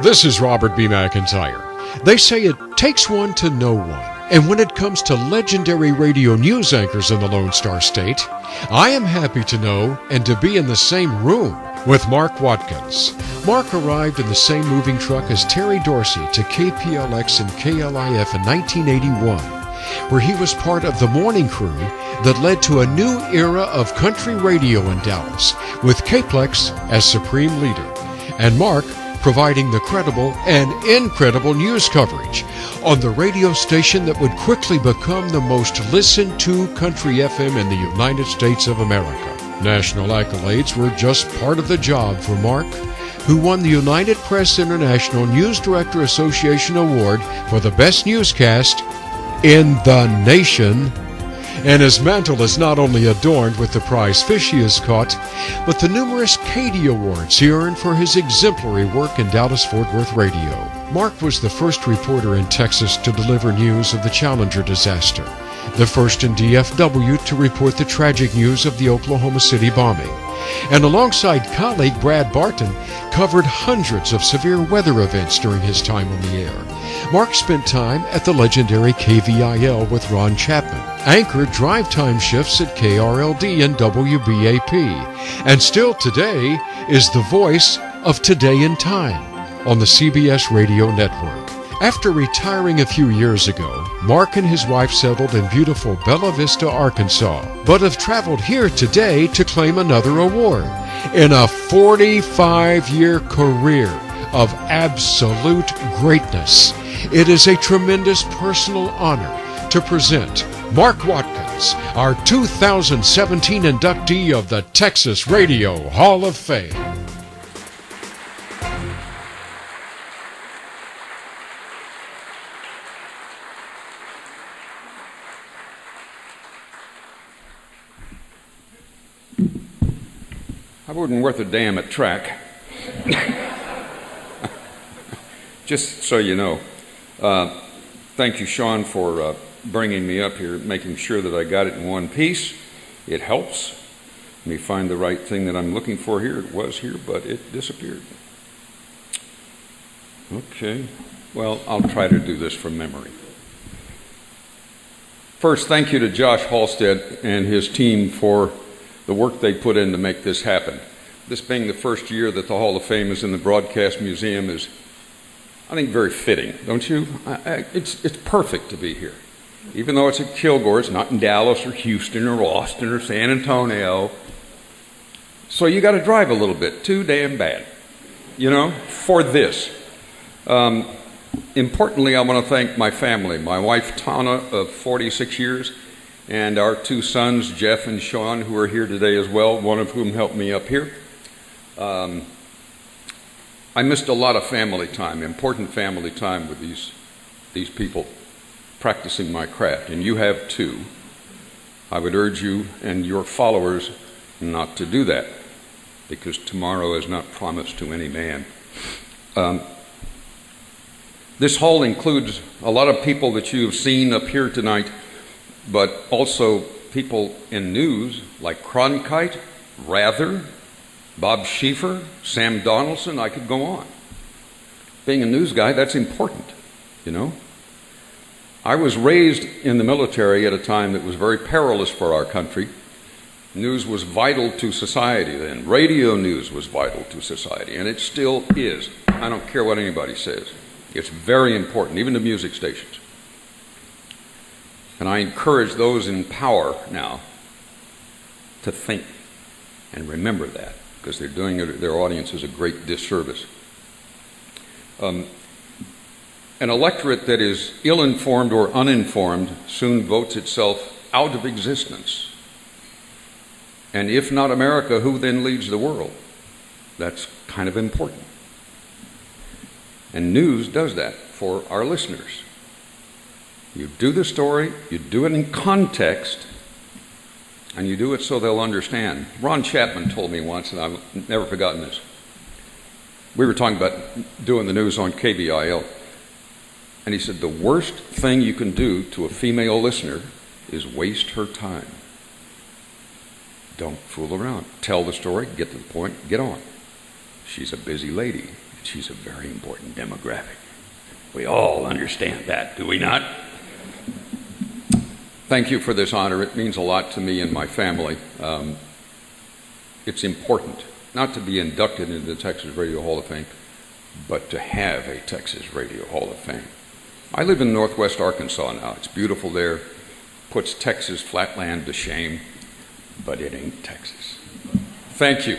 This is Robert B. McIntyre. They say it takes one to know one. And when it comes to legendary radio news anchors in the Lone Star State, I am happy to know and to be in the same room with Mark Watkins. Mark arrived in the same moving truck as Terry Dorsey to KPLX and KLIF in 1981, where he was part of the morning crew that led to a new era of country radio in Dallas, with KPLX as supreme leader, and Mark providing the credible and incredible news coverage on the radio station that would quickly become the most listened to country FM in the United States of America. National accolades were just part of the job for Mark, who won the United Press International News Director Association Award for the best newscast in the nation. And his mantle is not only adorned with the prize fish he has caught, but the numerous Katie Awards he earned for his exemplary work in Dallas-Fort Worth radio. Mark was the first reporter in Texas to deliver news of the Challenger disaster, the first in DFW to report the tragic news of the Oklahoma City bombing, and alongside colleague Brad Barton, covered hundreds of severe weather events during his time on the air. Mark spent time at the legendary KVIL with Ron Chapman, anchored drive time shifts at KRLD and WBAP, and still today is the voice of Today in Time on the CBS Radio Network. After retiring a few years ago, Mark and his wife settled in beautiful Bella Vista, Arkansas, but have traveled here today to claim another award in a 45-year career of absolute greatness. It is a tremendous personal honor to present Mark Watkins, our 2017 inductee of the Texas Radio Hall of Fame. I wasn't worth a damn at track. Just so you know. Thank you, Sean, for bringing me up here, making sure that I got it in one piece. It helps me find the right thing that I'm looking for here. It was here, but it disappeared. Okay. Well, I'll try to do this from memory. First, thank you to Josh Halstead and his team for the work they put in to make this happen. This being the first year that the Hall of Fame is in the Broadcast Museum is, I think, very fitting, don't you? It's perfect to be here. Even though it's at Kilgore, it's not in Dallas or Houston or Austin or San Antonio. So you got to drive a little bit, too damn bad, you know, for this. Importantly, I want to thank my family, my wife Tana of 46 years, and our two sons, Jeff and Sean, who are here today as well, one of whom helped me up here. I missed a lot of family time, important family time with these people practicing my craft, and you have too. I would urge you and your followers not to do that, because tomorrow is not promised to any man. This hall includes a lot of people that you have seen up here tonight, but also people in news like Cronkite, Rather, Bob Schieffer, Sam Donaldson. I could go on. Being a news guy, that's important, you know. I was raised in the military at a time that was very perilous for our country. News was vital to society then. Radio news was vital to society, and it still is. I don't care what anybody says. It's very important, even to music stations. And I encourage those in power now to think and remember that, because they're doing their audiences a great disservice. An electorate that is ill-informed or uninformed soon votes itself out of existence. And if not America, who then leads the world? That's kind of important. And news does that for our listeners. You do the story, you do it in context, and you do it so they'll understand. Ron Chapman told me once, and I've never forgotten this. We were talking about doing the news on KBIL, and he said, the worst thing you can do to a female listener is waste her time. Don't fool around. Tell the story, get to the point, get on. She's a busy lady. She's a very important demographic. We all understand that, do we not? Thank you for this honor. It means a lot to me and my family. It's important not to be inducted into the Texas Radio Hall of Fame, but to have a Texas Radio Hall of Fame. I live in northwest Arkansas now. It's beautiful there. Puts Texas flatland to shame, but it ain't Texas. Thank you.